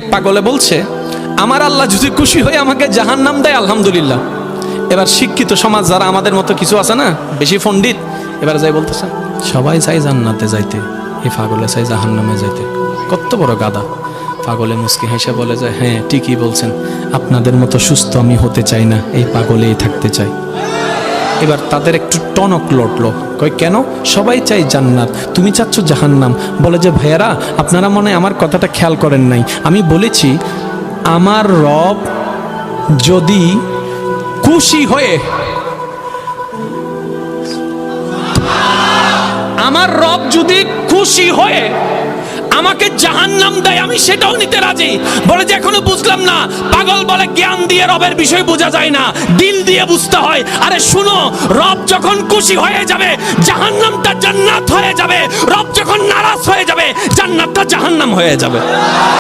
এক পাগলে বলছে, আমার আল্লাহ যদি খুশি হয়ে আমাকে জাহান্নাম দেয় আলহামদুলিল্লাহ। এবার শিক্ষিত সমাজ যারা আমাদের মতো কিছু আছে না, বেশি পণ্ডিত, এবার যাই বলতেছে সবাই চাই জান্নাতে যাইতে, এই পাগলে চাই জাহান্নামে যাইতে। কত বড় গাদা। পাগলে মুস্কি হেসে বলে যায়, হ্যাঁ ঠিকই বলছেন, আপনাদের মতো সুস্থ আমি হতে চাই না, এই পাগলেই থাকতে চাই। এবার তাদের একটু টনক লটলো, কই কেন? সবাই চাই জান্নাত, তুমি চাচ্ছ জাহান্নাম। বলে যে ভাইয়ারা, আপনারা মনে হয় আমার কথাটা খেয়াল করেন নাই। আমি বলেছি আমার রব যদি খুশি হয়ে, আমার রব যদি খুশি হয়ে আমাকে জাহান্নাম দেয়, আমি সেটাও নিতে রাজি। বলে যে এখনো বুঝলাম না। পাগল বলে জ্ঞান দিয়ে রবের বিষয় বোঝা যায় না, দিল দিয়ে বুঝতে হয়। আরে শুনো, রব যখন খুশি হয়ে যাবে জাহান্নামটা জান্নাত হয়ে যাবে, রব যখন নারাজ হয়ে যাবে জান্নাতটা জাহান্নাম হয়ে যাবে।